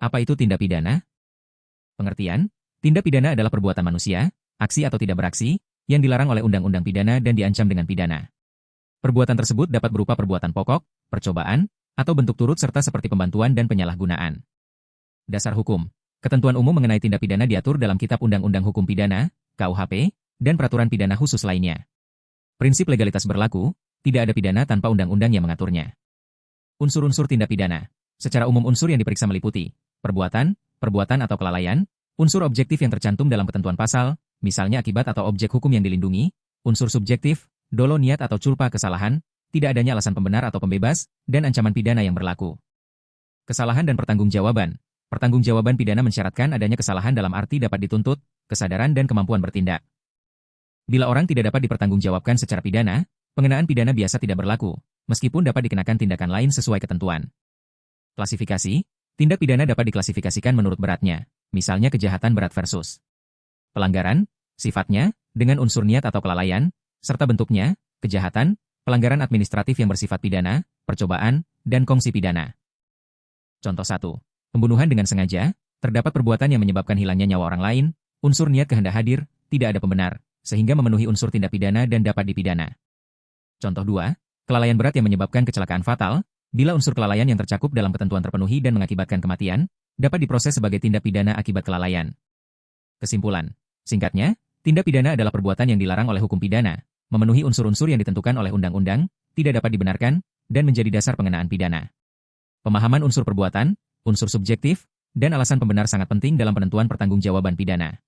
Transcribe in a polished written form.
Apa itu tindak pidana? Pengertian, tindak pidana adalah perbuatan manusia, aksi atau tidak beraksi, yang dilarang oleh undang-undang pidana dan diancam dengan pidana. Perbuatan tersebut dapat berupa perbuatan pokok, percobaan, atau bentuk turut serta seperti pembantuan dan penyalahgunaan. Dasar hukum. Ketentuan umum mengenai tindak pidana diatur dalam Kitab Undang-Undang Hukum Pidana, KUHP, dan peraturan pidana khusus lainnya. Prinsip legalitas berlaku, tidak ada pidana tanpa undang-undang yang mengaturnya. Unsur-unsur tindak pidana. Secara umum unsur yang diperiksa meliputi perbuatan atau kelalaian, unsur objektif yang tercantum dalam ketentuan pasal, misalnya akibat atau objek hukum yang dilindungi, unsur subjektif, dolo niat atau culpa kesalahan, tidak adanya alasan pembenar atau pembebas, dan ancaman pidana yang berlaku. Kesalahan dan pertanggungjawaban. Pertanggungjawaban pidana mensyaratkan adanya kesalahan dalam arti dapat dituntut, kesadaran dan kemampuan bertindak. Bila orang tidak dapat dipertanggungjawabkan secara pidana, pengenaan pidana biasa tidak berlaku, meskipun dapat dikenakan tindakan lain sesuai ketentuan. Klasifikasi, tindak pidana dapat diklasifikasikan menurut beratnya, misalnya kejahatan berat versus pelanggaran, sifatnya, dengan unsur niat atau kelalaian, serta bentuknya, kejahatan, pelanggaran administratif yang bersifat pidana, percobaan, dan kongsi pidana. Contoh 1. Pembunuhan dengan sengaja, terdapat perbuatan yang menyebabkan hilangnya nyawa orang lain, unsur niat kehendak hadir, tidak ada pembenar, sehingga memenuhi unsur tindak pidana dan dapat dipidana. Contoh 2. Kelalaian berat yang menyebabkan kecelakaan fatal, bila unsur kelalaian yang tercakup dalam ketentuan terpenuhi dan mengakibatkan kematian, dapat diproses sebagai tindak pidana akibat kelalaian. Kesimpulan. Singkatnya, tindak pidana adalah perbuatan yang dilarang oleh hukum pidana, memenuhi unsur-unsur yang ditentukan oleh undang-undang, tidak dapat dibenarkan, dan menjadi dasar pengenaan pidana. Pemahaman unsur perbuatan, unsur subjektif, dan alasan pembenar sangat penting dalam penentuan pertanggungjawaban pidana.